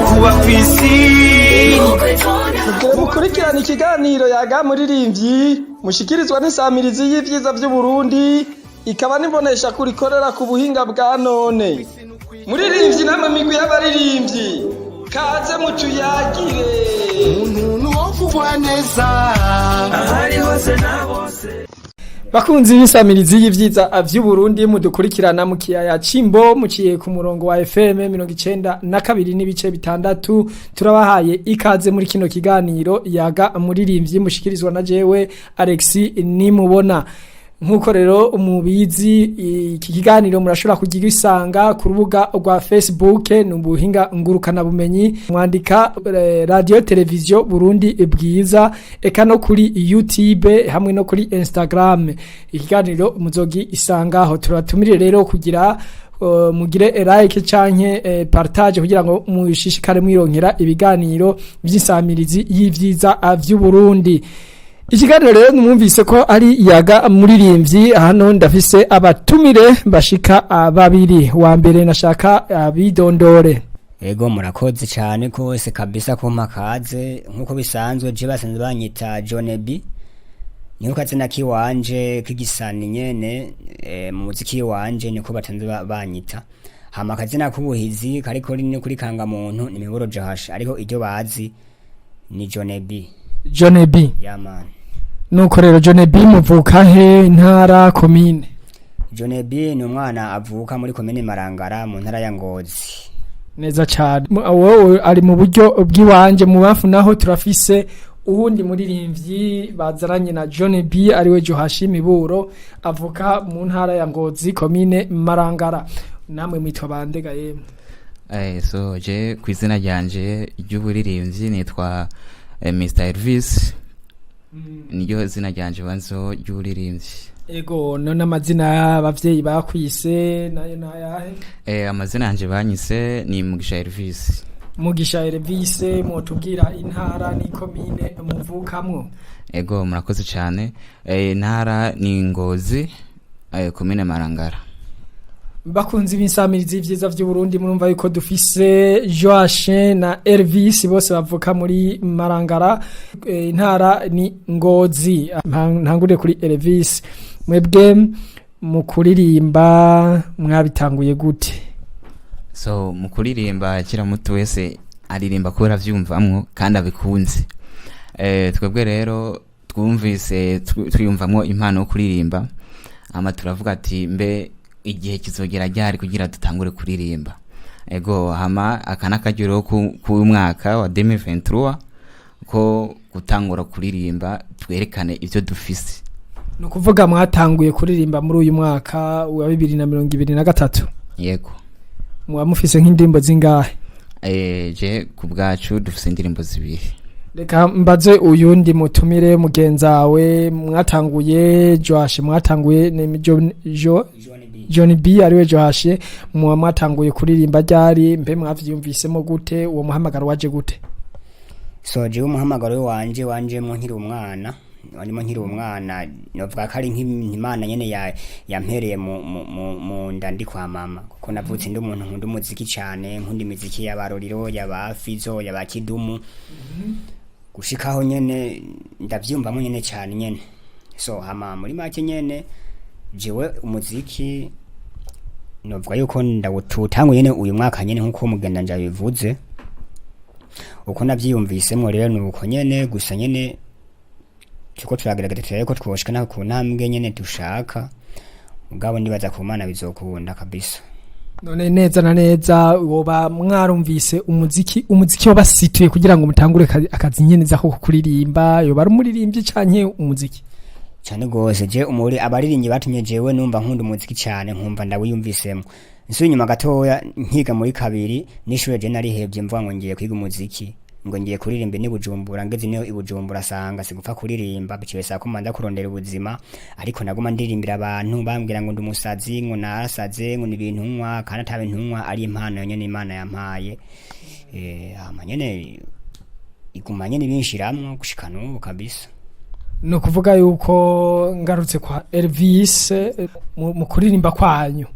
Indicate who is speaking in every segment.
Speaker 1: kuba kwisi Kurikira ikiganiro Yaga muririmvyi mushikirizwa n'isamirizi y'ivyiza vy'u Burundi ikaba nibonesha kurikorera ku buhinga bwa none. Muririmvyi namwe migwi y'abaririmbyi kaze mutuyagire umuntu wovugwa neza ahari hose na bose. Bakunzi b'isamirizi y'ivyiza vy'u Burundi mudukurikirana mu kiyaya Cimbo muciye ku murongo wa FM 92 n'ibice bitandatu turabahaye ikaze muri kino kiganiro Yaga muririmvyi mushikirizwa na jewe Alexis nimubona. Nkuko rero umubizi iki kiganiro murashobora kugisanga ku rubuga rwa Facebook n'ubuhinga ngurukana bumenyi mwandika radio televiziyo Burundi Bwiza eka no kuri YouTube hamwe no kuri Instagram. Ikiganiro muzogi isangaho turatumire rero kugira mugire like canke partage kugira ngo mushishikare mwironkera ibiganiro by'insamirizi y'ivyiza vy'u Burundi. Ikiganiro rero mwumvise ko ari Yaga muririmvyi hano ndafise abatumire bashika babiri wa mbere nashaka bidondore.
Speaker 2: Ego murakoze cyane kose kabisa ko makaze nkuko bisanzwe je basanzwe banyita John B. Niko kazina kiwanje kigisani nyene mu muziki wanje niko batanzwe banyita. Hama kazina kubuhizi kariko ni kuri kanga muntu ni miboro jahasha ariko iryo bazi ni John B.
Speaker 1: John B.
Speaker 2: Yeah man.
Speaker 1: Nuko rero John B muvuka he ntara komine?
Speaker 2: John B ni umwana avuka muri komine Marangara mu ntara ya Ngozi.
Speaker 1: Neza cyane. Wowe ari mu buryo bw'iwanje mu bafu naho turafise uhundi muririmvyi bazaranye na John B ariwe Johashi Miburo avuka mu ntara ya Ngozi komine Marangara. Namwe mwitwa bandega yemwe?
Speaker 3: So je kwizina ryanje ry'uburirimvyi nitwa Mr Elvis. Niyo zina ryanje banzo ry'uburirimvyi.
Speaker 1: Ego none amazina y'abavyeyi bakwise nayo nayahe?
Speaker 3: Amazina yanje banyise ni Mugisha Elvis.
Speaker 1: Mugisha Elvis mutubwira intara ni komine muvukamwo?
Speaker 3: Ego murakoze cyane. Intara ni Ngozi komine Marangara.
Speaker 1: Bakunzi b'insamirizi vyiza vy'u Burundi murumva yuko dufise Joashe na Elvis bose bavuka muri Marangara. Intara ni Ngozi. Ntangure kuri Elvis, mwebwe mu kuririmba mwabitanguye gute?
Speaker 3: So mu kuririmba kira muto wese aririmba kubera vyumvamwo kandi abikunze. Twebwe rero twumvise twiyumvamwo impano yo kuririmba ama turavuga ati mbe igihe kizogera ryari kugira dutangure kuririmba. Ego hama akana kagiro ku mwaka wa 2023 ko gutangura kuririmba twerekane ivyo dufise.
Speaker 1: No kuvuga mwatanguye kuririmba muri uyu mwaka wa 2023?
Speaker 3: Yego.
Speaker 1: Mwa mufise nk'indimbo zingahe?
Speaker 3: Je kubgacu dufise indirimbo zibiri.
Speaker 1: Reka mbaze uyundi mutumire mugenzawe mwatanguye Joashe mwatanguye ni John B ariwe Joashe mwatanguye kuririmba ryari mbe mwavyumvisemo gute uwo muhamagaro waje gute?
Speaker 2: So je umuhamagaro wanje mu nkiri umwana warimo nkiri umwana novuga kari nk'imana nyene yampereye mu ndandi kwa mama kuko navutse ndi umuntu nkunda umuziki cyane nkunda imiziki y'abaroriro y'abafizo y'abakidumu gushikaho nyene ndavyumvamo nyene cyane nyene. So hama muri make nyene jewe umuziki novuga yuko ndawutanguye nyene uyu mwaka nyene nkuko mugenda nja bivuze uko navyiyumvisemo rero nuko nyene gusa nyene tuko turagerageza ko twoshikana ku ntambwe nyene dushaka mugabo ndibaza ku Mana bizokunda kabisa.
Speaker 1: None neza na neza woba mwarumvise umuziki wabasituye kugira ngo mutangure akazi nyene za ko kuririmba yo bari umuririmbyi canke umuziki?
Speaker 2: Cyane gose je umuri abaririmyi batumye jewe numva nkunda umuziki cyane nkumva ndawiyumvisemo. Nsuye nyuma gatoya nkiga muri kabiri nishure je narihevye mvuga ngo ngiye kwiga umuziki ngo ngiye kuririmba ni Bujumbura ngeze niyo ibujumbura sanga sigupfa kuririmba bicibesa ko manda kurondera ubuzima ariko naguma ndirimbira abantu bambwira ngo ndumusazi ngo narasaze ngo nibintu nkwa kana tabe ntunkwa ari impano nyene Imana yampaye amanyene iguma nyene binshiramwo gushika n'ubu kabisa.
Speaker 4: ni ukuvuga yuko ngarutse kwa Elvis mu kuririmba kwanyu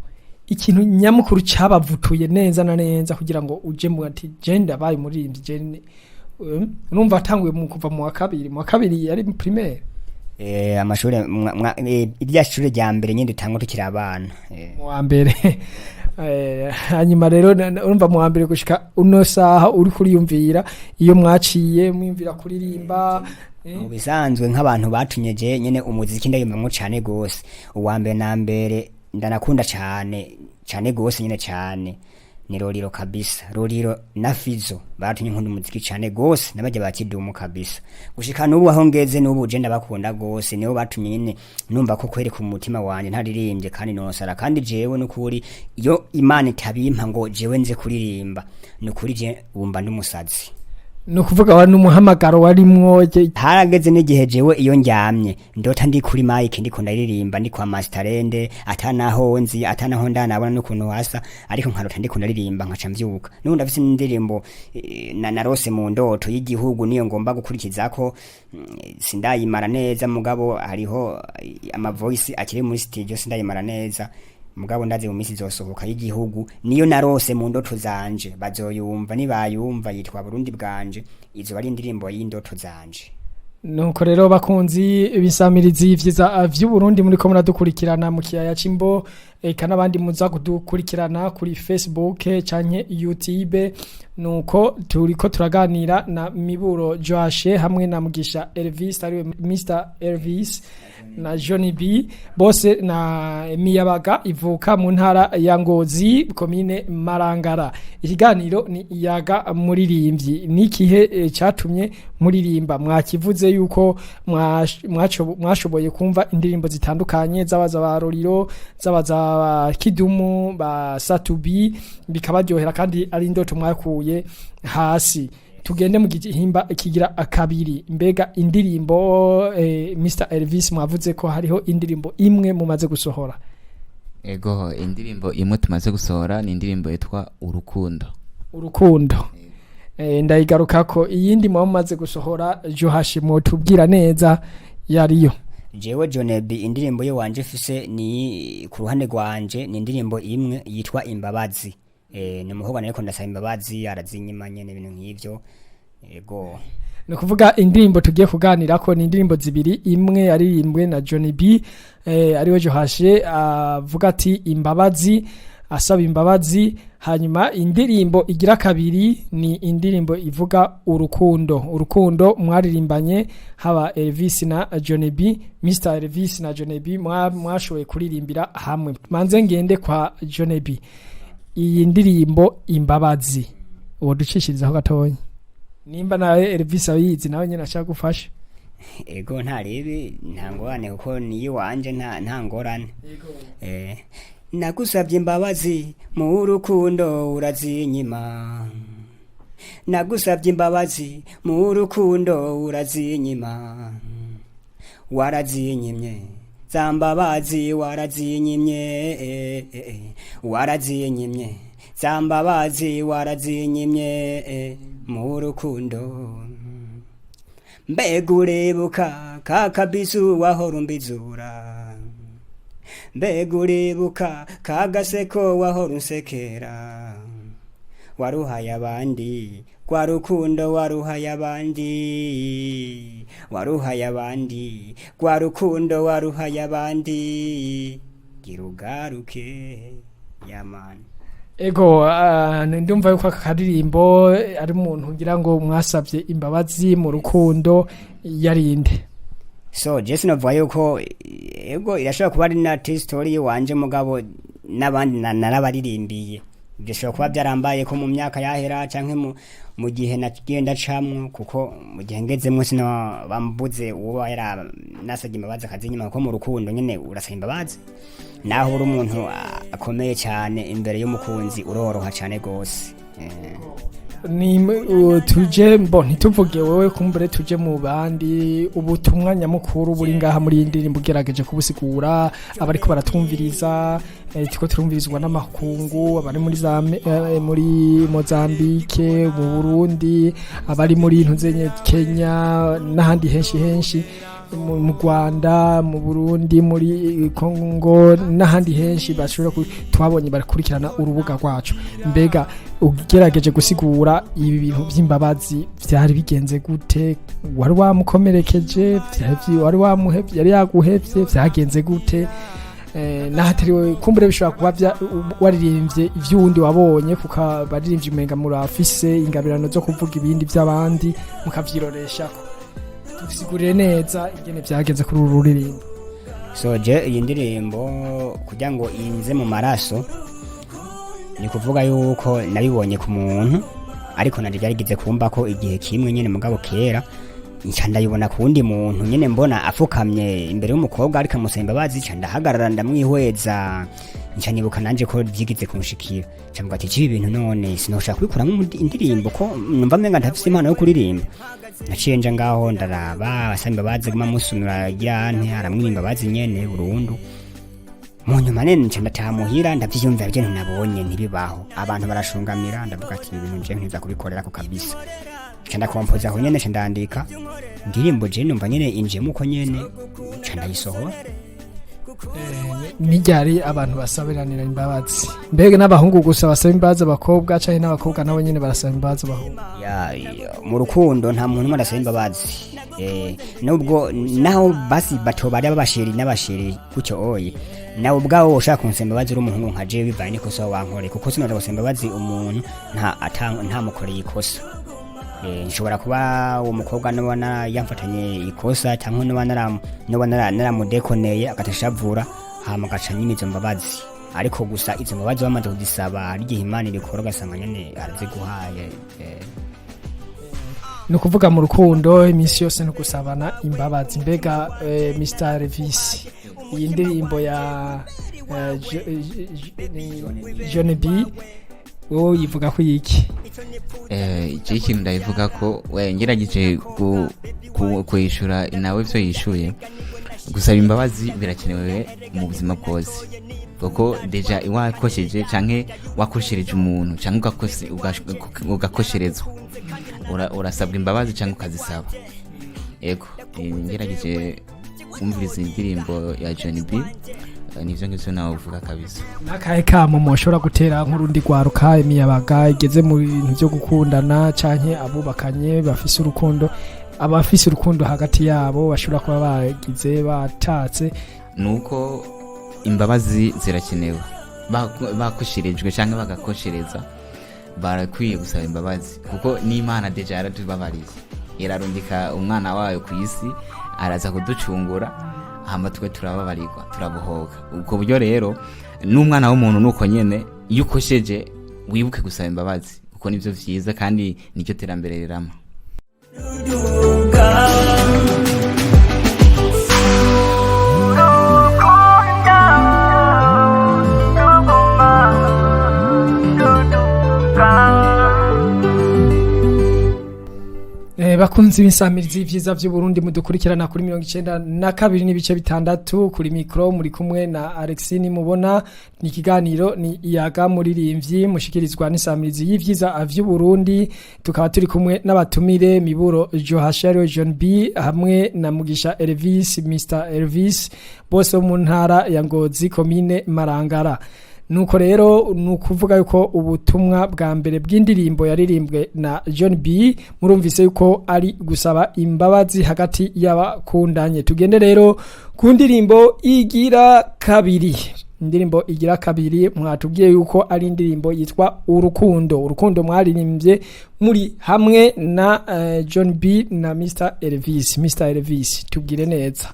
Speaker 4: ikintu nyamukuru cyabavutuye neza na neza kugira ngo uje mu ati genda bayi muririmbyi je numva atanguye mu kuva mu wa kabiri yari primaire
Speaker 2: amashuri irya shuri rya mbere nyine dutangwa tukiri abana
Speaker 4: mu wa mbere hanyuma rero urumva mu wa mbere gushika uno saha uri kuriyumvira iyo mwaciye mwimvira kuririmba
Speaker 2: mu bisanzwe nk'abantu batunyeje nyene umuziki ndayumvamwo cane gose uwa mbere na mbere ndanakunda cane gose nyene cane ni Roriro kabisa. Roriro na Fizo batumye nkunda umuziki cane gose nabaje bakidumu kabisa gushika n'ubu aho ngeze n'ubu je ndabakunda gose nibo batumye nyene numva ko kwereka umutima wanje ntaririmbye kandi nosara kandi jewe n'ukuri iyo Imana itabimpa ngo jewe nze kuririmba n'ukuri je bumva ndumusazi
Speaker 4: no kuvuga wa n'umuhamagaro warimwo
Speaker 2: harageze n'igihe jewe iyo njyamye ndota ndi kuri mic ndiko ndaririmba ndi kwa masterende atanaho nzi atanaho ndanabona n'ukuntu wasa ariko nkarota ndiko ndaririmba nkaca mvyuka nundi afise indirimbo narose mu ndoto y'igihugu niyo ngomba gukurikizako sindayimara neza mugabo hariho ama voice akiri muri studio sindayimara neza mugabo ndaze mu misi zosohoka y'igihugu niyo narose mu ndoto zanje bazoyumva nibayumva yitwa Burundi bwanje izo bari indirimbo y'indoto zanje.
Speaker 4: Nuko rero bakunzi bisamirizi ivyiza vy'u Burundi muri ko muradukurikirana mu kiyaya cimbo kana bandi muza kudukurikirana kuri Facebook canke YouTube nuko turiko turaganira na Miburo Joashe hamwe na Mugisha Elvis ari Mr Elvis na Johnny B bose na Miyabaga ivuka mu ntara ya Ngozi komine Marangara. Ikiganiro ni Yaga muririmvyi nikihe catumye muririmba mwakivuze yuko mwashoboye kumva indirimbo zitandukanye zabaza ba Roriro zabaza Kidumu ba Satubi bikabaryohera kandi ari indoto mwakuye hasi. Tugende mu gihimba kigira akabiri mbega indirimbo Mr Elvis mwavuze ko hariho indirimbo imwe mumaze gusohora.
Speaker 3: Ego indirimbo imwe tumaze gusohora ni indirimbo yitwa Urukundo.
Speaker 4: Ndayigarukako iyindi mumaze gusohora Johashimo tubwira neza yariyo.
Speaker 2: Jewe Jonebi indirimbo yo wanje fise ni ku ruhande rwanje ni indirimbo imwe yitwa Imbabazi. Ni muhoga nariko ndasaba imbabazi arazinyimanye n'ibintu nk'ivyo ego
Speaker 4: no kuvuga indirimbo tugiye kuganira ko ni indirimbo zibiri imwe yaririmbwe na Johnny B ariwe Johashe avuga ati imbabazi asaba imbabazi hanyuma indirimbo igira kabiri ni indirimbo ivuga urukundo mwaririmbanye haba Elvis na Johnny B Mr Elvis na Johnny B mwashoboye kuririmbira hamwe manze ngende kwa Johnny B iyi ndirimbo imbabazi uwo ducishirizaho gatonya nimba nawe Elvis ayizi nawe nyene ashaka gufasha
Speaker 2: ego ntarebe ntangorane kuko niyo wanje nta ngorane nagusabye imbabazi mu rukundo urazinyima nagusabye imbabazi mu rukundo urazinyima warazinyimye zambabazi warazinyimye zambabazi warazinyimye mu rukundo mbega urebuka kakabisu wahora umbizura mbega urebuka kagaseko wahora unsekera waruhaye abandi kwa rukundo waruhaye abandi kwa rukundo waruhaye abandi girugaruke yamani.
Speaker 4: Ego ndumva yuko akaririmbo ari umuntu ngira ngo mwasabye imbabazi mu rukundo yarinde.
Speaker 2: So Jesse novuga yuko ego irashobora kuba ari na story wanje mugabo nabandi narabaririmbiye bishobora kuba byarambaye ko mu myaka yahera canke mu gihe nagenda camwo kuko mu gihe ngezemwe sino bambuze uwo yara nasabye imbabazi akazinyima ko mu rukundo nyene urasaba imbabazi naho uri umuntu akomeye cyane imbere y'umukunzi uroroha cyane gose
Speaker 4: ni tuje ntituvuge wowe kumbure tuje mu bandi ubutumwa nyamukuru buri ngaha muri iyi ndirimbo ugerageje kubusigura abariko baratwumviriza tiko turumvirizwa n'amakungu abari muri muri Mozambique mu Burundi abari muri ntuzenye Kenya n'ahandi henshi mu Rwanda mu Burundi muri Kongo n'ahandi henshi bashobora twabonye barakurikirana urubuga rwacu mbega ugerageje gusigura ibi bintu by'imbabazi byari bigenze gute wari wamukomerekeje wari wamuhevye yari yaguhevye byagenze gute nahatariwe kumbure bishobora kuba waririmbye ivy'undi wabonye kuko baririmbye umenga murafise ingabirano zo kuvuga ibindi by'abandi mukavyiroresha tusigurire neza ingene byagenze kuri uru ruririmbo.
Speaker 2: Je iyi ndirimbo kugira ngo inze mu maraso ni kuvuga yuko nabibonye ku muntu ariko nari byarigize kumba ko igihe kimwe nyene mugabo kera nca ndayibona ku wundi muntu nyene mbona afukamye imbere y'umukobwa ariko amusemba bazi nca ndahagarara ndamwihweza nca nibuka nanje ko byigize kunshikira nca mvuga ati ibi bintu none sinoshaka kubikuramo indirimbo ko numva menga ndafise impano yo kuririmba naciye nja ngaho ndaraba asambe bazi guma musumira yante aramwirimba bazi nyene burundu mu nyuma nene nca ndataha muhira ndavyiyumvira byo nabonye ntibibaho abantu barashungamira ndavuga ati ibintu nje ntiza kubikorera ko kabisa nca ndakompoza aho nyene nca ndandika indirimbo je numva nyene injemo uko nyene nca ndayisohora.
Speaker 4: Nijyari abantu basabiranira imbabazi mbega n'abahungu gusa basaba imbabazi abakobwa canke n'abakobwa nabo nyene barasaba imbabazi abahungu
Speaker 2: mu rukundo nta muntu umwe arasaba imbabazi nubwo naho basi batobari abashiri n'abashiri kucyo oye nawe ubwawo ushaka kunsemba imbabazi uri umuhungu nka jewe bivanye n'ikosa wankore kuko sinoja gusemba imbabazi umuntu nta mukoreye ikosa nshobora kuba uwo mukobwa nubona yamfatanye ikosa cyangwa nubona naramudekoneye agatashavura hama gaca nyine izo mbabazi ariko gusa izo mbabazi bamaze kuzisaba ari igihe Imana irikora ugasanga nyene araziguhaye.
Speaker 4: ni ukuvuga mu rukundo iminsi yose no gusabana imbabazi mbega Mr. Elvis iyi ndirimbo ya Johnny B wowe yivuga ko yiki
Speaker 3: icyo kintu ndayivuga ko ngerageje kuyishura nawe byo yishuye gusaba imbabazi birakenewe mu buzima bwose kuko deja iwakosheje canke wakoshereje umuntu canke ugakosherezwa urasabwa imbabazi canke ukazisaba yego ngerageje kumviriza indirimbo ya Johnny B nivyo ngivyo nawe uvuga kabisa
Speaker 4: nakahe kamo moshobora gutera nk'urundi gwaruka imiyabaga igeze mu bintu byo gukundana canke abubakanye bafise urukundo abafise urukundo hagati yabo bashobora kuba bagize batatse
Speaker 3: nuko imbabazi zirakenewe bakosherejwe canke bagakoshereza barakwiye gusaba imbabazi kuko n'Imana deja yaratubabariye irarundika umwana wayo ku isi araza kuducungura hama twe turababarirwa turabohoka ubwo buryo rero n'umwana w'umuntu nuko nyene iyo ukosheje wibuke gusaba imbabazi kuko nivyo vyiza kandi nicyo terambere rirama.
Speaker 4: bakunzi b'insamirizi y'ivyiza by'u Burundi mudukurikirana kuri 92 n'ibice bitandatu kuri mikro muri kumwe na Alexini mubona ni ikiganiro ni Yaga muririmvyi mushikirizwa n'insamirizi y'ivyiza by'u Burundi tukaba turi kumwe n'abatumire Miburo Johasharo John B hamwe na Mugisha Elvis Mr. Elvis bose mu ntara ya Ngozi komine Marangara. Nuko rero nukuvuga yuko ubutumwa bwa mbere bw'indirimbo yaririmbwe na John B murumvise yuko ari gusaba imbabazi hagati y'abakundanye. Tugende rero ku ndirimbo igira kabiri. Indirimbo igira kabiri mwatubwiye yuko ari indirimbo yitwa Urukundo mwaririmbye muri hamwe na John B na Mr. Elvis. Mr. Elvis tubwire neza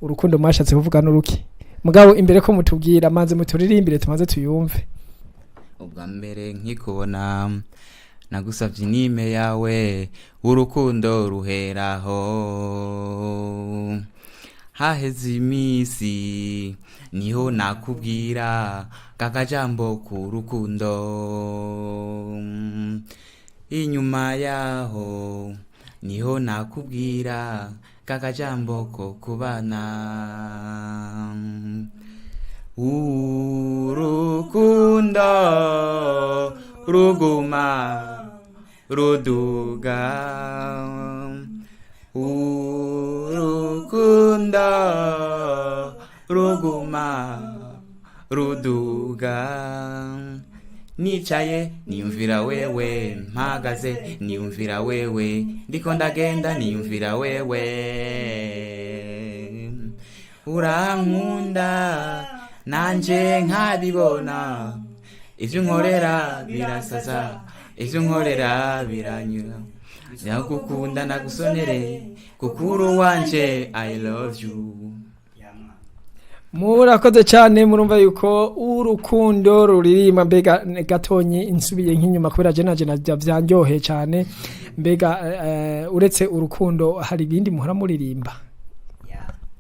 Speaker 4: urukundo mwashatse kuvuga n'uruki mugabo imbere ko mutubwira manze muturirimbire tumaze tuyumve.
Speaker 3: Ubwa mbere nkikubona nagusavye nime yawe urukundo ruheraho haheze imisi niho nakubwira kakajambo ku rukundo inyuma yaho niho nakubwira kakajambo ko kubana urukundo ruguma ruduga urukundo ruguma ruduga nicaye niyumvira wewe mpagaze niyumvira wewe ndiko ndagenda niyumvira wewe urankunda nanje nkabibona ivyo nkorera birasaza ivyo nkorera biranyura yakukunda nagusonere kukuru wanje I love you.
Speaker 4: Murakoze cyane murumva yuko urukundo ruririma mbega gatonyi insubiye nk'inyuma kubera je naje byanjyohe cyane mbega uretse urukundo hari ibindi muhora muririmba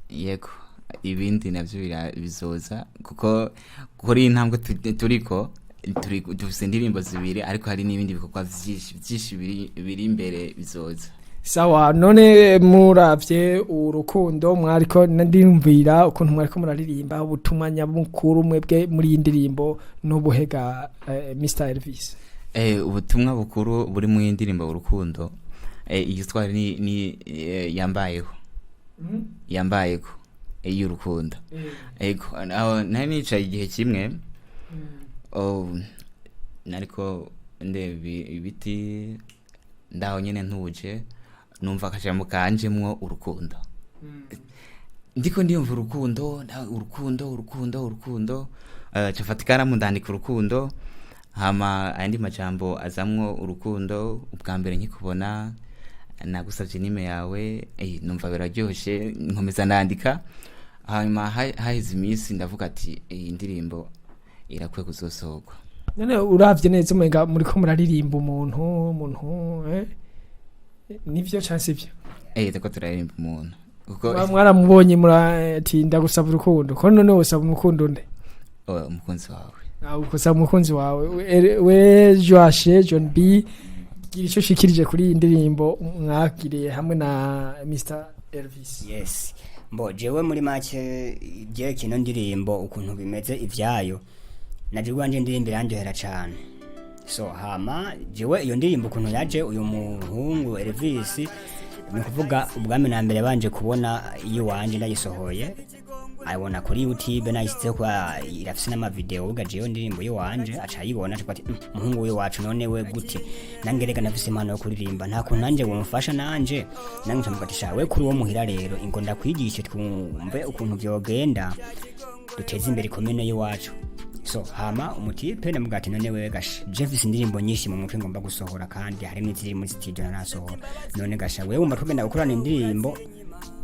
Speaker 3: yego ibindi navyo bizoza kuko kuri intambwe turiko dufise indirimbo zibiri ariko hari n'ibindi bikorwa vyinshi biri imbere bizoza.
Speaker 4: Sawa none muravye urukundo mwariko ndimvira ukuntu mwariko muraririmba ubutumwa nyamukuru mwebwe muri indirimbo n'ubuhega Mr Elvis.
Speaker 3: Ubutumwa bukuru buri mu indirimbo urukundo iyo twari ni yambayeho yambayeko y'urukundo ego nari nicaye igihe kimwe nariko ndebe ibiti ndaho nyene ntuje numva akajambo kanjemwo urukundo ndiko ndiyumva urukundo cafatikana mu ndandika urukundo hama andi majambo azamwo urukundo ubwa mbere nkikubona nagusavye nime yawe numva biraryoshe nkomeza ndandika hanyuma haize imisi ndavuga ati iyi ndirimbo irakwiye kuzosohorwa.
Speaker 4: None uravye neza umenga muriko muraririmba umuntu nivyo chance ivyo
Speaker 3: tako turaririmba umuntu
Speaker 4: kuko mwaramubonye muratinda gusaba urukundo ko none usaba umukundo nde
Speaker 3: umukunzi wawe
Speaker 4: ukusaba umukunzi wawe we Joashe John B gira ico shikirije kuri indirimbo mwakiriye hamwe na Mr Elvis.
Speaker 2: Yes mbo jewe muri make je kino ndirimbo ukuntu bimeze ivyayo naje gwanje ndirimbo yanjohera cyane so hama jewe iyo ndirimbo ukuntu yaje uyu muhungu Elvis ni kuvuga ubwami na mbere banje kubona iyo wanje ndayisohoye ayibona kuri YouTube nayisitse kwa irafise n'ama video ugaje iyo ndirimbo yo wanje acayibona ati muhungu we wacu none we gute nangereka nafise impano yo kuririmba nta kuntu nanje wumfasha nanje nange ncamugatisha we kuri wo muhira rero ingo ndakwigisha twumve ukuntu byogenda duteze imbere komene yo wacu. So hama umutipe namugati none wewe gasha Jeffis indirimbo nyinshi mu mutwe ngomba gusohora kandi hari n'iziri muri studio narasohora none gasha wewe umva tugenda gukorana indirimbo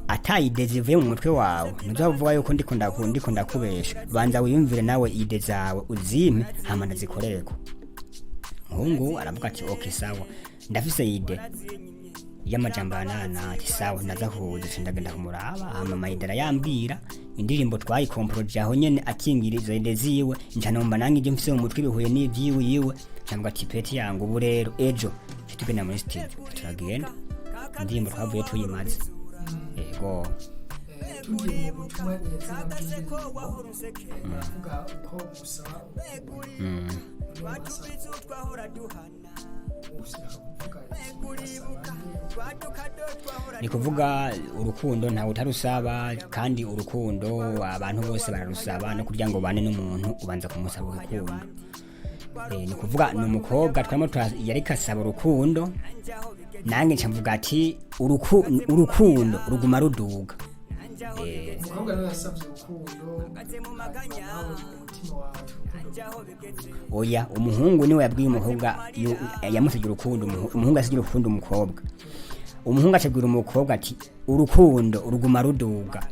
Speaker 2: atayidezivuye mu mutwe wawe ntuzavuga yuko ndiko ndakubesha banza wiyumvire nawe ide zawe uzime hama ndazikorereko. Muhungu aravuga ati okay sawa ndafise ide y'amajambo anana ati sawa ndazahuza ndagenda kumuraba hama mayidara yambwira indirimbo twayikomproje aho nyene akingirizo ide ziwe ncanomba nange ije mfise mu mutwe bihuye n'ivyiwe yiwe cyangwa ati peti yangu ubu rero ejo tugenda muri studio turagenda indirimbo twavuye tuyimaze ego
Speaker 4: tugiye gutuma neza n'abyizi bavuga ko musaba
Speaker 2: ni kuvuga urukundo nta utarusaba kandi urukundo abantu bose bararusaba no kugira ngo bane n'umuntu ubanza kumusaba urukundo. Ni kuvuga ni umukobwa twamo yari kasaba urukundo nange ncamvuga ati urukundo ruguma ruduga.
Speaker 4: Umukobwa nawe yasabye urukundo
Speaker 2: oya umuhungu niwe yabwiye umukobwa yamusabye urukundo umuhungu asigira urukundo umukobwa umuhungu acabwira umukobwa ati urukundo ruguma ruduga.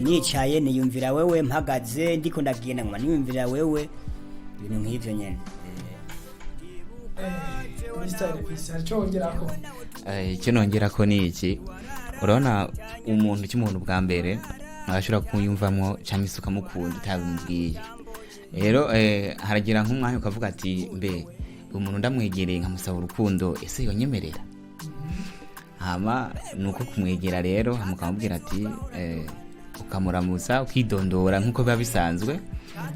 Speaker 2: Nicaye niyumvira wewe mpagaze ndiko ndagenda ngoma niyumvira wewe ibintu nk'ivyo nyene.
Speaker 4: Mr Elvis aracongerako
Speaker 3: icyo nongerako ni iki urabona umuntu cy'umuntu bwa mbere ashobora kuyumvamo cyangwa isuka mukunda utabimubwiye rero haragira nk'umwanya ukavuga ati mbe umuntu ndamwegereye nkamusaba urukundo ese yonyemerera hama nuko kumwegera rero mukamubwira ati ukamuramuza ukidondora nkuko biba bisanzwe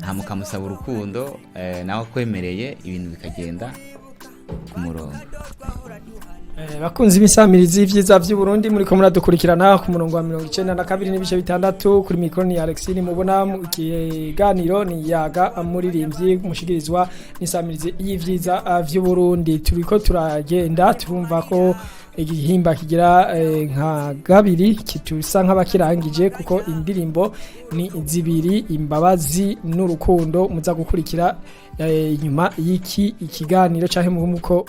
Speaker 3: hama ukamusaba urukundo nawe akwemereye ibintu bikagenda ku murongo.
Speaker 4: Bakunzi b'isamirizi y'ivyiza vy'u Burundi muri ko muradukurikirana ku murongo wa 92 n'ibice bitandatu kuri micro ni Alexine mubona mu ikiganiro ni Yaga muririmvyi mushikirizwa n'isamirizi y'ivyiza vy'u Burundi. Turiko turagenda turumva ko igihimba kigira nka gabiri kitusa nk'abakirangije kuko indirimbo ni zibiri imbabazi n'urukundo muza gukurikira inyuma y'iki ikiganiro canke muko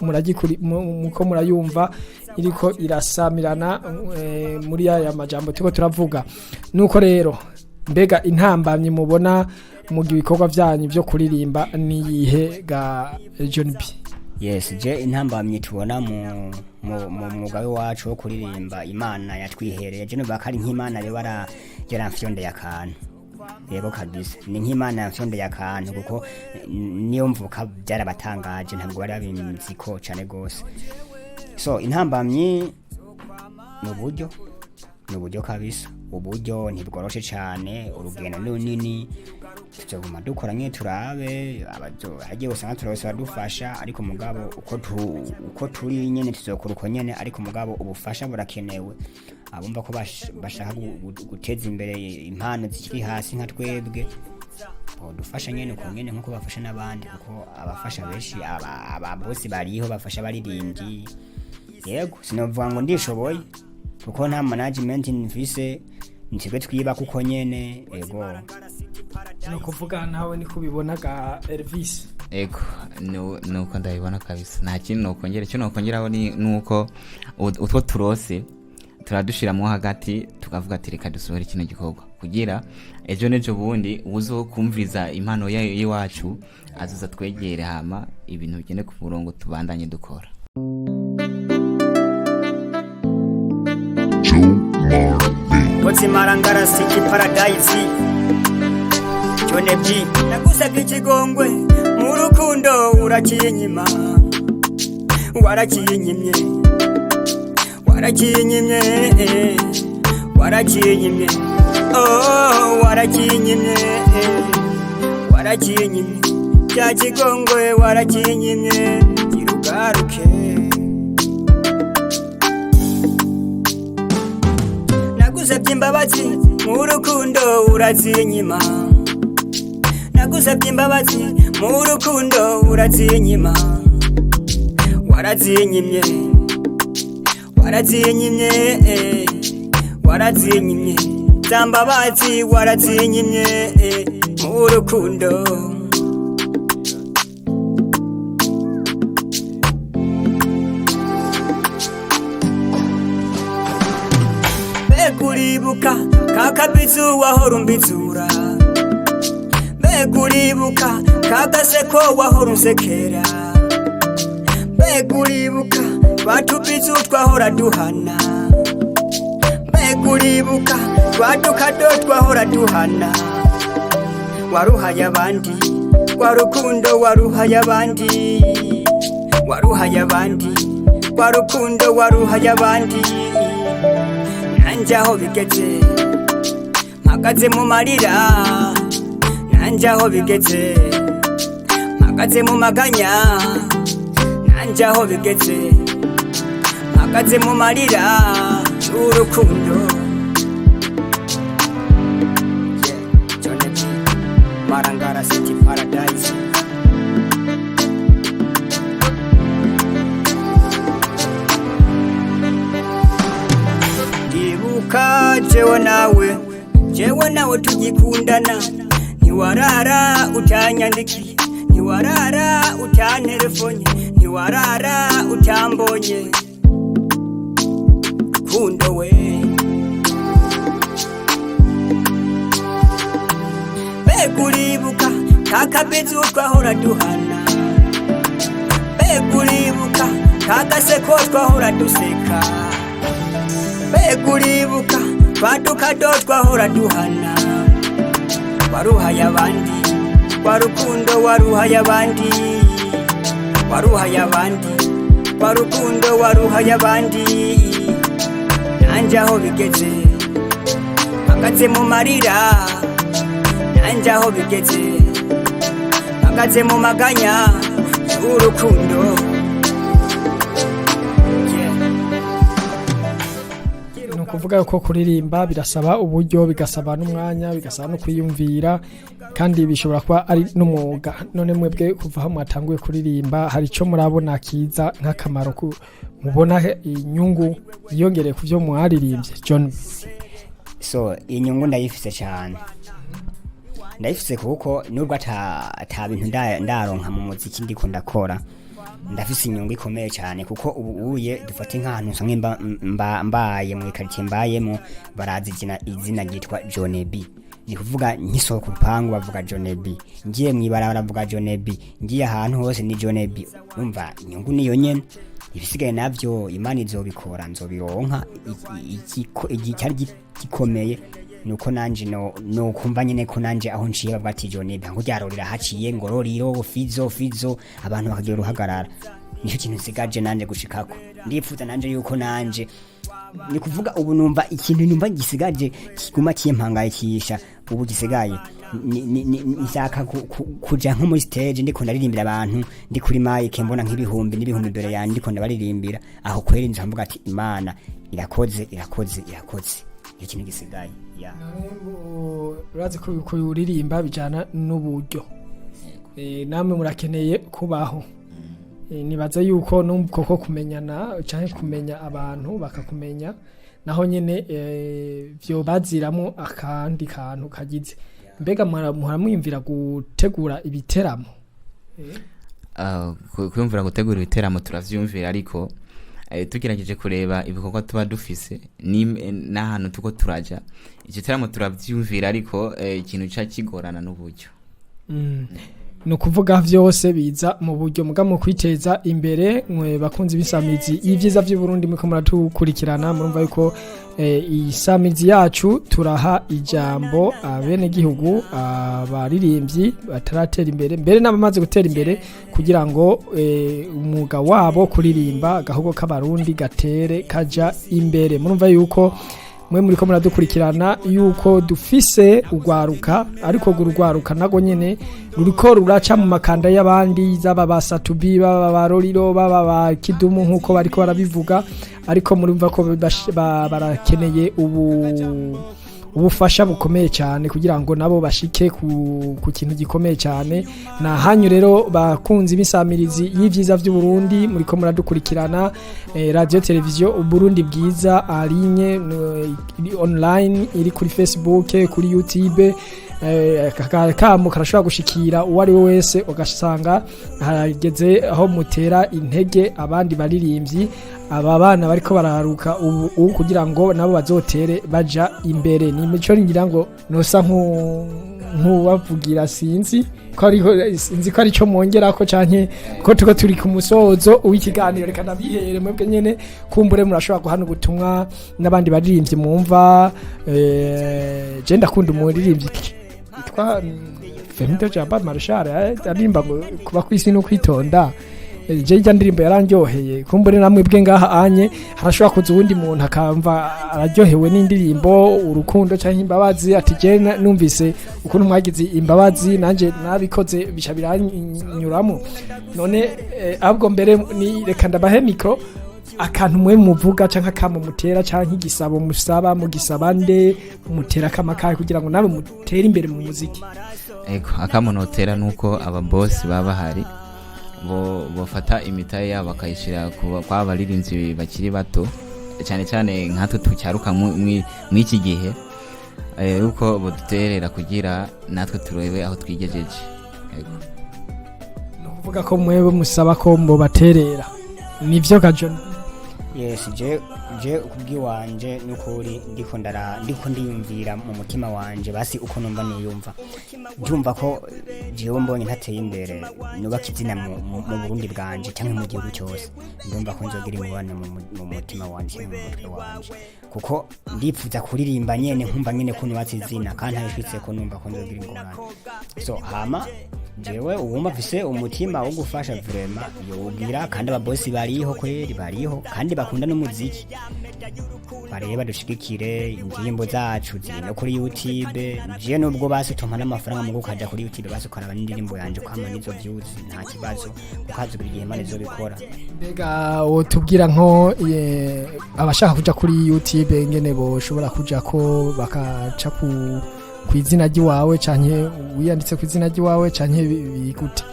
Speaker 4: murayumva iriko irasamirana muri aya majambo tuko turavuga. Nuko rero mbega intambamye mubona mu bikorwa vyanyu byo kuririmba ni yihe ga John B?
Speaker 2: Yes, je intambamye tubona mu mwuga wacu wo kuririmba Imana yatwihereye je no bakari nk'Imana rero yaramfyonde yakantu. Yego kabisa ni nk'Imana yamfyonde yakantu kuko niyo mvuka byarabatangaje ntabwo bari babimiziko cyane gose. So intambamye n'uburyo kabisa, uburyo ntibworoshe cyane, urugendo runini tuzoguma dukora nke turabe agiye usanga turose badufasha ariko mugabo uko turi nyene tuzokora uko nyene ariko mugabo ubufasha burakenewe abumva ko bashaka guteza imbere impano zikiri hasi nka twebwe dufasha nyene uko nyene nkuko bafasha n'abandi kuko abafasha benshi ababosi bariho bafasha baririmbyi. Yego sinovuga ngo ndishoboye kuko nta management nfise nitwe twiba kuko nyene ego
Speaker 4: no kuvuga nawe ni kubibonaga Elvis.
Speaker 3: Ego nuko ndabibona kabisa nta kintu nokongera cyo nokongeraho ni nuko utwo turose turadushiramo hagati tukavuga ati reka dusohora kino gikorwa kugira ejo nejo bundi uzokumviriza impano yacu azuza twegere hama ibintu bigende ku murongo tubandanye dukora.
Speaker 5: Marangara City Paradise Jonebyi nagusabye ikigongwe mu rukundo urakinyima warakinyimye oh warakinyimye cya kigongwe warakinyimye kirugaruke nagusabye imbabazi mu rukundo urazinyima nagusabye imbabazi mu rukundo urazinyima warazinyimye zambabazi warazinyimye mu rukundo Beguribuka kakabizu wahora umbizura Beguribuka kagaseko wahora unsekera Beguribuka batubizu twahora duhana Beguribuka badukado twahora duhana Waruhaye abandi warukundo waruhaye abandi warukundo waruhaye abandi Nanjaho bigeze mpagaze mu marira nanjaho bigeze mpagaze mu maganya nanjaho bigeze mpagaze mu marira y'urukundo Jonebyi Marangara City Paradise jewe nawe tugikundana ntiwarara utanyandikiye ntiwarara utantelefone ntiwarara utambonye kundo we Beguribuka kakabizu twahora duhana Beguribuka kagaseko twahora duseka Beguribuka badukado twahora duhana Waruhaye abandi warukundo waruhaye abandi waruhaye abandi warukundo waruhaye abandi nanje aho bigeze mpagaze mu marira nanje aho bigeze mpagaze mu maganya y'urukundo.
Speaker 4: ni ukuvuga ko kuririmba birasaba uburyo bigasaba n'umwanya bigasaba no kwiyumvira kandi bishobora kuba ari n'umwuga. none mwebwe kuva aho mwatanguye kuririmba hari icyo murabona kiza nk'akamaro mubona inyungu yiyongereye ku byo mwaririmbye John?
Speaker 2: So inyungu ndayifise cyane, ndayifise kuko nubwo ata bintu ndaronka mu muziki ndiko ndakora, ndafise inyungu ikomeye cyane kuko ubu uye dufate nk'ahantu usange mbaye mu quartier mbayemo barazi izina ryitwa John B. ni kuvuga nkisohoka ku rupangu bavuga John B, ngiye mwibarabara bavuga John B, ngiye ahantu hose ni John B. Umva inyungu niyo nyene, ibisigaye navyo Imana izobikora nzobironka. Icyari gikomeye nuko nanje no kumva nyene ko nanje aho nciye bavuga ati John B ngo ryarorira haciye ngororiro fizo abantu bakagira uruhagarara. Nicyo kintu sigaje nanje gushikako, ndifuza nanje yuko nanje ni kuvuga ubu numva ikintu numva gisigaje kiguma kimpangayikisha ubu gisigaye nishaka kuja nko muri stage ndiko ndaririmbira abantu ndi kuri mic mbona nk'ibihumbi n'ibihumbi imbere yanjye ndiko ndabaririmbira aho kweri nje mvuga ati Imana irakoze ikintu gisigaye ya
Speaker 4: urazi ko uririmba bijana n'uburyo namwe murakeneye kubaho. Nibaza yuko numko ko kumenyana cyane kumenya abantu bakakumenya naho nyene byo baziramo akandi kantu kagize. Mbega muramwimvira gutegura ibiteramo?
Speaker 3: Kwumvira gutegura ibiteramo turavyumvira, ariko tugerageje kureba ibikorwa tuba dufise n'ahantu tuko turaja igiteramo turavyumvira, ariko ikintu ca kigorana n'uburyo.
Speaker 4: No kuvuga vyose biza mu buryo muga mu kwiteza imbere. Mwe bakunzi bisamizi y'ivyiza vy'u Burundi mwe ko muratukurikirana, murumva yuko isamizi yacu turaha ijambo abene gihugu abaririmbyi bataratera imbere mbere n'abamaze gutera imbere kugira ngo umwuga wabo kuririmba gahugo k'abarundi gatere kaja imbere. Murumva yuko mwe muri ko muradukurikirana yuko dufise ugwaruka, ariko gurugwaruka nago nyene ruriko ruraca mu makanda y'abandi zaba basatubi baba baroriro baba bakidumu nkuko bariko barabivuga, ariko murumva ko barakeneye ubufasha bukomeye cyane kugira ngo nabo bashike ku kintu gikomeye cyane. Na hanyu rero bakunzi bisamirizi y'ivyiza vy'u Burundi muri ko muradukurikirana radio televiziyo Burundi Bwiza alinye online iri kuri Facebook kuri YouTube kakamu karashobora gushikira uwo ari we wese ugasanga hageze aho mutera intege abandi baririmbyi aba bana bariko bararuka ubu kugira ngo nabo bazotere baja imbere. Ni mico ngira ngo nosa nkubavugira sinzi ko ari cyo mwongera ko canke ko tuko turi ku musozo w'ikiganiro. Reka nabihere mwebwe nyene kumbure murashobora guhana ubutumwa n'abandi baririmbyi mwumva. Je ndakunda umuririmbyi itwa Femito Jamba Marshal arimba kuba kwisi no kwitonda. Je ijya ndirimbo yarandyoheye kumbure namwe bwe ngaha anye harashobora kuza uwundi muntu akamva araryohewe n'indirimbo urukundo cyangwa imbabazi ati je numvise ukuntu mwagize imbabazi nanje nabikoze bishabiranyuramo. None ahubwo mbere ni reka ndabahe mikro akantu mwe muvuga canka kama mutera canka igisabo musaba mu gisabande mutera kamakaye kugira ngo nabe mutere imbere mu muziki.
Speaker 3: Ego akamonotera nuko aba boss baba hari bofata imitaye yabo bakayishira kwa baririmbyi bakiri bato cyane cyane nkatwe tucyaruka mw'iki gihe, uko boduterera kugira natwe turebe aho twigejeje. Ego
Speaker 4: no kuvuga ko mwewe musaba ko mbo baterera nivyo kajon.
Speaker 2: Yes, je kubwi wanje n'ukuri ndiko ndiyumvira mu mutima wanje basi uko numva niyumva ndumva ko jewe mbonye ntateye imbere nubaka izina mu Burundi bwanje cyangwa mu gihugu cyose, ndumva ko nzogira imubane mu mutima wanje mu mutwe wanje kuko ndipfuza kuririmba nyene nkumva nyene ko nubatse izina kandi hashitse ko numva ko nzogira ingorane. So hama jewe uwumva afise umutima wo gufasha vraiment yobwira, kandi ababosi bariho kweri, bariho kandi bakunda n'umuziki, bareba dushigikire indirimbo zacu ziri no kuri YouTube. Je nubwo basi tumpa n'amafaranga mu gukaja kuri YouTube basi ukaraba n'indirimbo yanje kwama nizo views nta kibazo, ukazugira igihe mane zo bikora.
Speaker 4: Mbega wotubwira nko abashaka kuja kuri YouTube ngene boshobora kuja ko bakaca kwizina ry'iwawe canke wiyanditse kwizina ry'iwawe canke bigute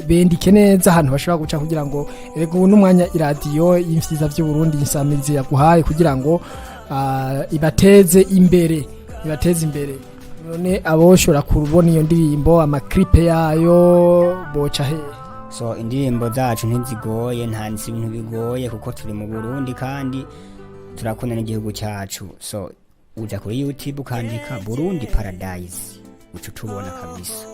Speaker 4: bendike neza ahantu bashobora guca kugira ngo erego ubu n'umwanya iradiyo y'imvyiza vy'u Burundi insamirizi yaguhaye kugira ngo ibateze imbere none aboshobora kubona iyo ndirimbo amaklipe yayo boca he?
Speaker 2: So indirimbo zacu ntizigoye, nta ibintu bigoye kuko turi mu Burundi kandi turakunda n'igihugu cyacu. So uja kuri YouTube ukandika Burundi Paradise uca tubona kabisa,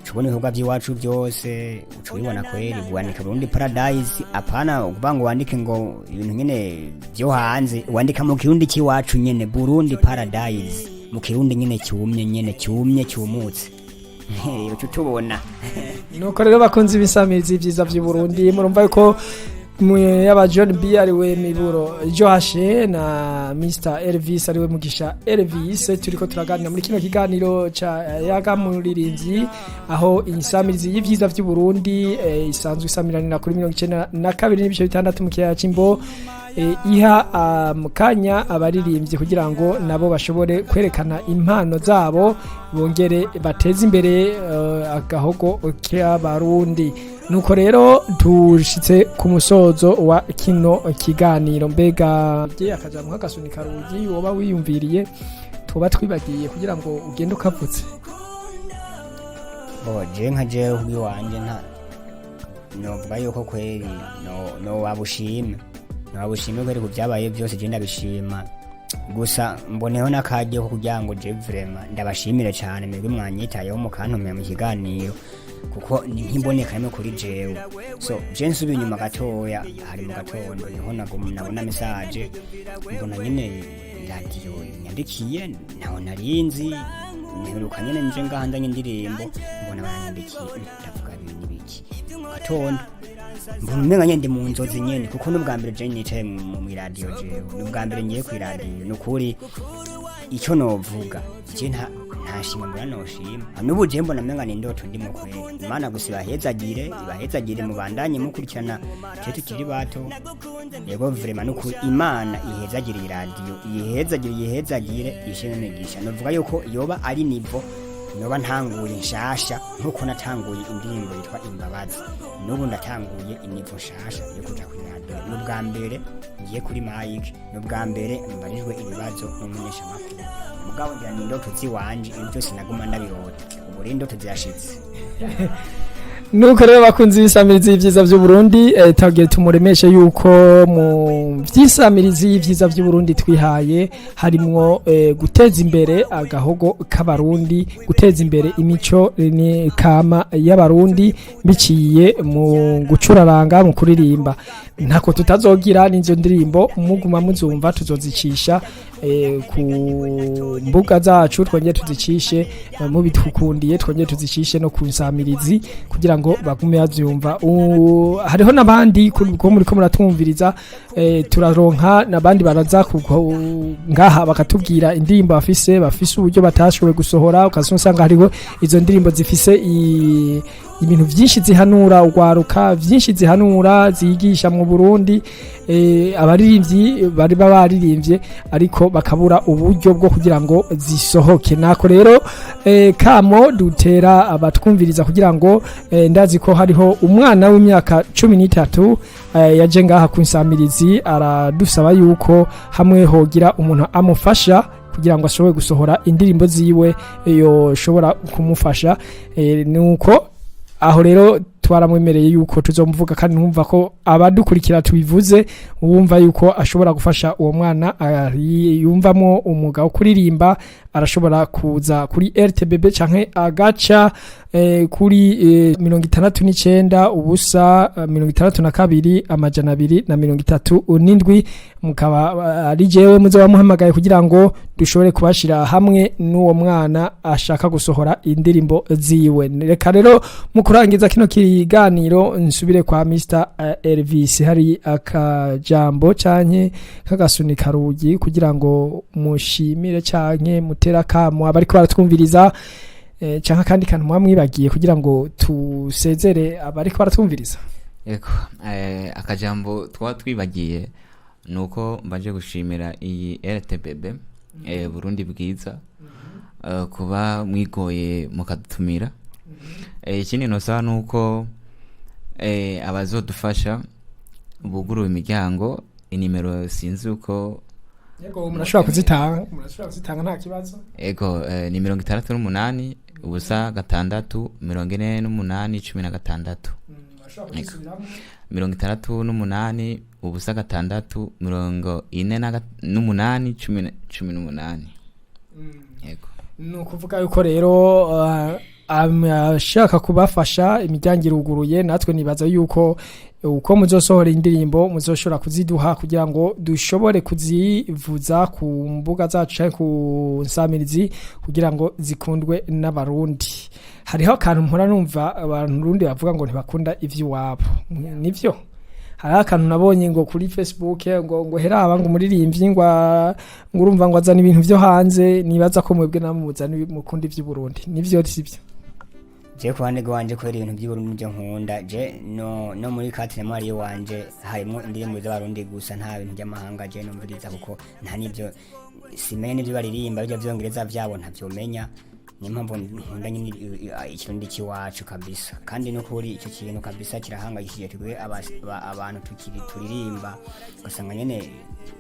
Speaker 2: tubona ibikorwa by'iwacu byose uca ubibona kweri. Wandika Burundi Paradise, apana ukuvuga ngo wandike ngo ibintu nyene byo hanze, wandika mu kirundi cy'iwacu nyene Burundi Paradise, mu kirundi nyene cyumye cyumutse uca tubona.
Speaker 4: Nuko rero bakunze ibisamirizi byiza by'u Burundi, murumva yuko yaba John B ariwe Miburo Joashe na Mr Elvis ariwe Mugisha Elvis, turiko turaganira muri kino kiganiro ca Yaga muririmvyi, aho insamirizi y'ivyiza vy'u Burundi isanzwe isamiranira kuri 92.6 mu kiyaya c'Imbo, iha mukanya abaririmbyi kugira ngo nabo bashobore kwerekana impano zabo bongere bateze imbere agahogo k'abarundi. Nuko rero dushitse ku musozo wa kino kiganiro. Mbega akaja mu kagasunika rugi woba wiyumviriye tuba twibagiye kugira ngo ugende ukavutse?
Speaker 2: Je nka je ubi wanje nta novuga yuko kweri no wabushime kweri kuvyabaye byose je ndabishima, gusa mboneho n'akaje ko kugira ngo je vraiment ndabashimire cyane mwebwe mwanyitayeho mukantumira mu kiganiro kuko ntimboneka rimwe kuri jewe. So je nsubiye inyuma gatoya, hari mu gatondo niho nabona message, mbona nyene radio yandikiye naho narinzi niheruka nyene nje ngahandanye indirimbo, mbona barandikiye ndavuga ibintu biki gatondo, mbona umenga nyende mu nzozi nyene kuko n'ubwa mbere je nicaye mu radio jewe, n'ubwa mbere ngiye ku radio. Nukuri icyo novuga je ntashima mbona noshima n'ubu je mbona menga ni ndoto ndimo kweli. Imana gusa ibahezagire mubandanye mukurikirana cyo tukiri bato, yego vraiment nuko Imana ihezagire radio ihezagire ishimigisha. Novuga yuko yoba ari nivo noba ntanguye nshasha nkuko natanguye indirimbo yitwa Imbabazi, n'ubu ndatanguye inivo nshasha yo kuja ku radio. N'ubwa mbere ngiye kuri mic, n'ubwa mbere mbarijwe ibibazo n'umunyesha makuru, mugabo ngira ni ndoto ziwanje ibyo sinaguma ndabirota, ubu rero ndoto zirashitse.
Speaker 4: Nuko rero bakunze ibisamirizi y'ivyiza vy'u Burundi, tagiye tumuremeshe yuko mu vyisamirizi y'ivyiza vy'u Burundi twihaye harimwo guteza imbere agahogo k'abarundi, guteza imbere imico ni kama y'abarundi biciye mu gucuraranga, mu kuririmba. Ntako tutazogira n'inzo ndirimbo muguma muzumva tuzozicisha ku mbuga zacu, twongeye tuzicishe mu bitukundiye, twongeye tuzicishe no ku nsamirizi kugira ngo bagume bavyumva. Hariho nabandi ko muri ko muratumviriza, turaronka nabandi baraza ngaha bakatubwira indirimbo bafise uburyo batashoboye gusohora, ukazusanga hariho izo ndirimbo zifise ibintu vyinshi zihanura ugwaruka, vyinshi zihanura zigisha mu Burundi, abaririmbyi bari baririmbye ariko bakabura uburyo bwo kugira ngo zisohoke. Nako rero kamo dutera abatwumviriza kugira ngo ndazi ko hariho umwana w'imyaka 13 yaje ngaha ku nsamirizi, aradusaba yuko hamwe hogira umuntu amufasha kugira ngo ashobore gusohora indirimbo ziwe yoshobora kumufasha. Nuko aho rero twaramwemereye yuko tuzomuvuga, kandi numva ko abadukurikira tubivuze, wumva yuko ashobora gufasha uwo mwana yumvamo umwuga wo kuririmba, arashobora kuza kuri RTBB canke agaca kuri 69 ubusa 62 amajana 237 mukaba ari jewe muzo bamuhamagaye kugira ngo dushobore kubashira hamwe n'uwo mwana ashaka gusohora indirimbo ziwe. Reka rero mu kurangiza kino kiganiro nsubire kwa Mr Elvis, hari akajambo canke kagasunika rugi kugira ngo mushimire canke mutera kamo abariko baratwumviriza canke kandi kantu mwamwibagiye kugira ngo tusezere abariko baratwumviriza.
Speaker 3: Eko akajambo twibagiye nuko mbaje gushimira iyi RTBB Burundi Bwiza kuba mwigoye mukadutumira. Ikindi nosaba nuko abazodufasha buguru imiryango inimero sinzi uko
Speaker 4: yego murashobora kuzitanga nta kibazo.
Speaker 3: Ego ni 68 ubusa 6 48 16. 68 ubusa 6 48 18. Yego
Speaker 4: nukuvuga yuko rero ashaka kubafasha imiryango iruguruye, natwe nibaza yuko uko muzosohora indirimbo muzoshobora kuziduha kugira ngo dushobore kuzivuza ku mbuga zacu cyangwa ku nsamirizi kugira ngo zikundwe n'abarundi. Hariho akantu mpora numva abantu rundi bavuga ngo ntibakunda ivy'iwabo, nivyo hari akantu nabonye ngo kuri Facebook ngo heraba ngo muririmvyi ngo urumva ngo azana ibintu vyo hanze, nibaza ko mwebwe namuzana mukunda ivy'Uburundi, nivyo sivyo?
Speaker 2: Je kuhande gwanje kwera ibintu by'Uburundi byo nkunda je no muri katine mari wanje harimo indirimbo z'abarundi gusa nta bintu by'amahanga je numviriza kuko nta nibyo simenye n'ibyo baririmba byo byongereza byabo ntavyomenya. Ni mpamvu nkunda nyine ikirundi kiwacu kabisa, kandi no kuri icyo kintu kabisa kirahangayishije twe abantu turirimba ugasanga nyene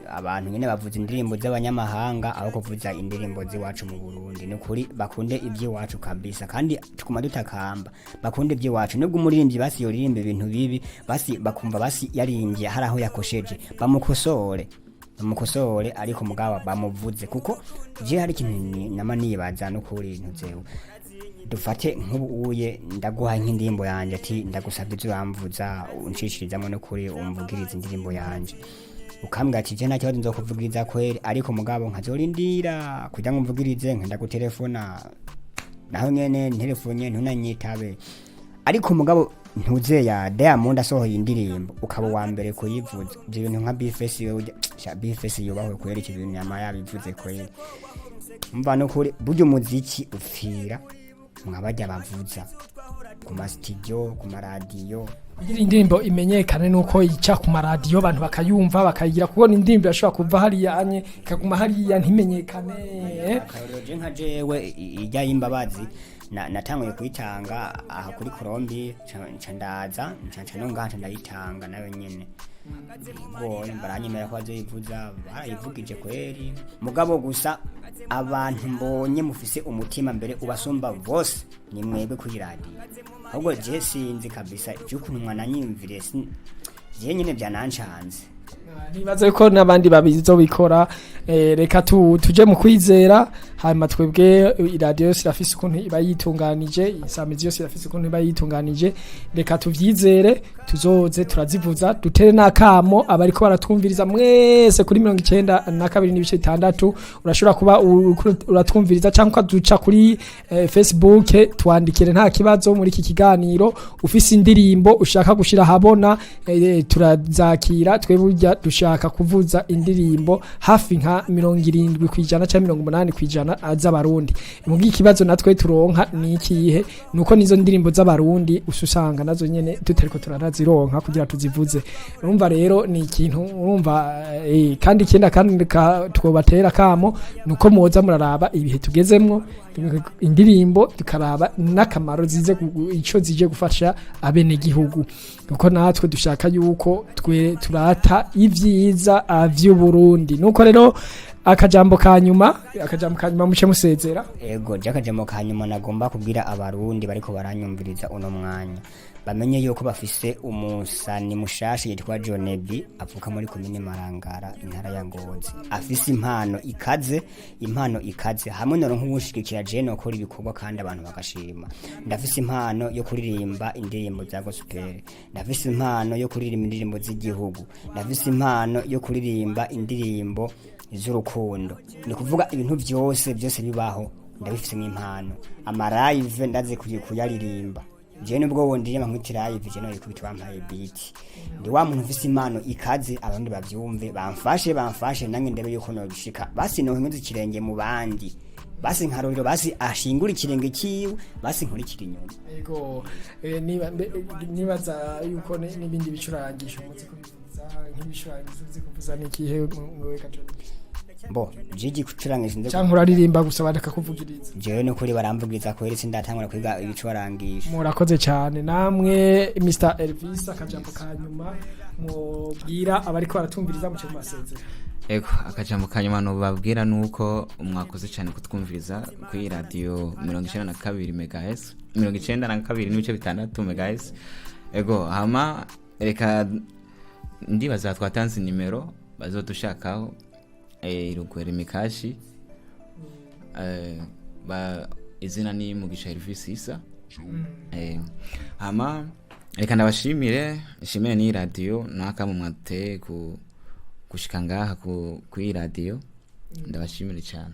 Speaker 2: abantu nyene bavuza indirimbo z'abanyamahanga aho kuvuza indirimbo ziwacu mu Burundi. No kuri bakunde iby'iwacu kabisa, kandi tukuma dutakamba bakunde iby'iwacu. Nubwo umuririmbyi basi yoririmba ibintu bibi basi bakumva basi yaringiye hari aho yakosheje bamukosore ariko mugaba bamuvuze, kuko je hari ikintu nama nibaza no kuri ntuzeho dufate nk'ubuye ndaguha nk'indirimbo yanje ati ndagusabye uzamvuza unshishirizamo no kuri umvugiriza indirimbo yanje, ukambwira ati je nta kibazo nzokuvugiriza kweri, ariko mugabo nkazorindira kugira ngo mvugirize nkenda gutelefona naho nyene telefone ntunanyitabe, ariko mugabo ntuze ya Diamond asohoye indirimbo ukaba wa mbere kuyivuza. Ibyo bintu nka Bifesi yubaho kwera iki bintu nyama yabivuze kwera mva no kuri buryo muziki ufira mwabajya bavuza ku ma studio ku maradiyo
Speaker 4: kugira indirimbo imenyekane nuko ica ku maradiyo abantu bakayumva bakayigira, kubona indirimbo yashobora kuva hariya anye ikaguma hariya ntimenyekane.
Speaker 2: Karoje nka jewe ijya y'imbabazi natanguye kuyitanga aha kuri Kolombi ncandaza no nganje ndayitanga nayo nyene ngo baranyemera ko azoyivuza barayivugije kweri, mugabo gusa abantu mbonye mufise umutima mbere ubasumba bose ni mwebwe kuri radio, ahubwo je sinzi kabisa cyukuntu mwana nyimvire je nyene byanancanze.
Speaker 4: Nibaze ko nabandi babizo bikora. Reka tuje mu kwizera, hanyuma twebwe radio yose irafise ukuntu iba yitunganije, insamizi yose irafise ukuntu iba yitunganije. Reka tuvyizere tuzoze turazivuza, dutere nakamo abariko baratwumviriza mwese kuri 92.6 urashobora kuba uratwumviriza cyangwa duca kuri Facebook twandikire nta kibazo muri iki kiganiro ufise indirimbo ushaka gushira habona, turazakira twebwe dushaka kuvuza indirimbo hafi nka 70% cyangwa 80% z'abarundi. Mu gikibazo natwe turonka ni ikihe nuko nizo ndirimbo z'abarundi ususanga nazo nyene tutariko turarazironka kugira tuzivuze. Urumva rero ni ikintu urumva kandi kenda kandi twobatera kamo nuko moza muraraba ibihe tugezemmo indirimbo tukaraba nakamaro zize ico zije gufasha abene gihugu, kuko natwe dushaka yuko twe turata ivyiza vy'Uburundi. Nuko rero akajambo kanyuma muce musezera.
Speaker 2: Ego je akajambo kanyuma nagomba kubwira abarundi bariko baranyumviriza uno mwanya bamenye yuko bafise umusani mushasha yitwa Jonebi avuka muri komine Marangara intara ya Ngozi afise impano ikaze hamwe no nk'ubushigikira je no kora ibikorwa kandi abantu bagashima ndafise impano yo kuririmba indirimbo za gospel ndafise impano yo kuririmba indirimbo z'igihugu ndafise impano yo kuririmba indirimbo z'urukundo ni kuvuga ibintu byose bibaho ndabifise nk'impano amalive ndaze kuyaririmba je nubwo wondirimba nk'uti live je no yikubita wampaye beat ndi wa muntu ufise impano ikaze abandi bavyumve bamfashe nange ndebe yuko no bishika basi no nkuzi kirenge mu bandi basi nkarorero basi ashingura ikirenge kiwe basi nkurikira inyuma
Speaker 4: ego nibaza yuko n'ibindi bicurangisho muzi kubivuza nk'ibishurangisho uzi kuvuza n'ikihe mwe kajone
Speaker 2: Bo, jiji kucurangisha ndetse
Speaker 4: cyangwa uraririmba gusa bareka kuvugiriza.
Speaker 2: Jewe no kuri baramvugiriza ko heretse ndatangura kwiga ibicurangisha.
Speaker 4: Murakoze cyane namwe Mr Elvis akajambo kanyuma mu bwira abariko baratumviriza mu cyo masezero.
Speaker 3: Ego akajambo kanyuma no babwira nuko mwakoze cyane kutwumviriza kuri radio 92 MHz 92 n'ibice bitandatu MHz. Ego hama reka ndibaza twatanze nimero bazodushakaho irugwera imikashi ba izina ni Mugisha Elvis Isa hama reka ndabashimire nshimire ni radio nakamu mwate gushika ngaha ku radio ndabashimire cyane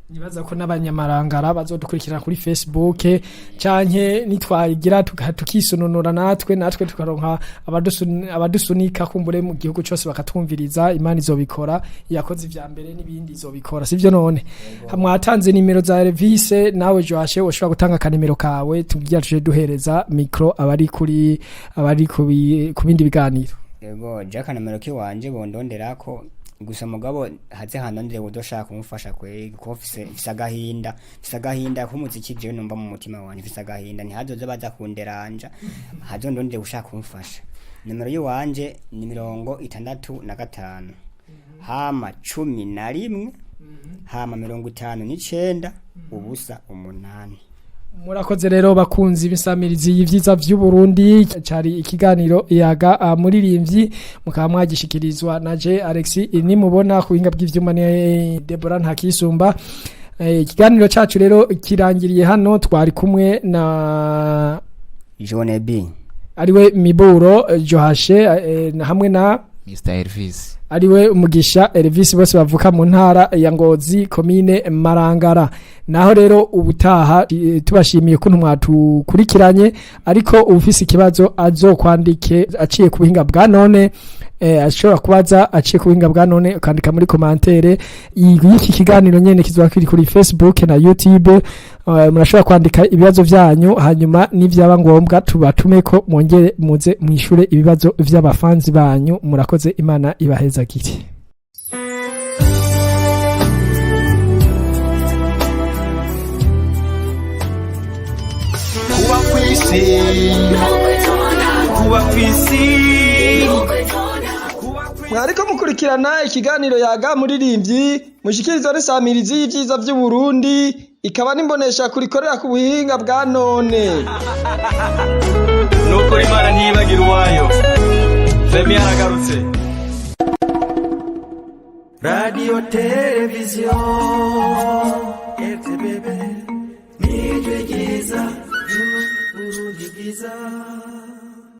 Speaker 4: nibaza ko n'abanyamarangara bazodukurikira kuri Facebook canke nitwagira tukisononora natwe tukaronka abadusunika kumbure mu gihugu cyose bakatwumviriza imana izobikora yakoze ivya mbere nibindi izobikora sivyo none hamwatanze nimero za Elvis nawe Joashe ushobora gutanga kanimero kawe tugiye tuje duhereza micro abari ku bindi biganiro
Speaker 2: yego jaka nimero ki wanje bondonderako gusa mugabo haze handondere udoshaka kumufasha kwe ko ofise agahinda kumuziki je numva mu mutima wanje ofise agahinda ni hazoze baza kunderanja hazondondere ushaka kumufasha nimero yiwanje ni 65 hama 11 hama 59 ubusa 8
Speaker 4: Murakoze rero bakunzi bisamirizi y'ivyiza vy'u Burundi cari ikiganiro Yaga muririmvyi mukaba mwagishikirizwa na je Alex ni mubona ku hinga bw'ivyuma ne Deborah Ntakisumba ikiganiro cacu rero kirangiriye hano twari kumwe na
Speaker 2: Jonebi
Speaker 4: ariwe Miburo Johashe hamwe na
Speaker 3: Mr Elvis
Speaker 4: ariwe Umugisha Elvis bose bavuka mu ntara ya Ngozi komine Marangara naho rero ubutaha tubashimiye ko mwatukurikiranye ariko ufise ikibazo azokwandike aciye ku buhinga bwa none ashobora kubaza aciye ku buhinga bwa none ukandika muri commentaire y'iki kiganiro nyene kizoba kiri kuri Facebook na YouTube murashobora kwandika ibibazo vyanyu hanyuma nivyaba ngombwa tubatumeko mwongere muze mwishure ibibazo vy'abafanzi banyu murakoze imana ibaheza giti
Speaker 1: kuba kwisi mwariko mukurikirana ikiganiro Yaga muririmvyi mushikirizwa n'isamirizi y'ivyiza vy'u Burundi ikaba nimbonesha kurikorera ku buhinga bwa none
Speaker 5: nuko imana ntibagira uwayo Femi aragarutse Radio Television RTBB ni Bwiza Burundi Bwiza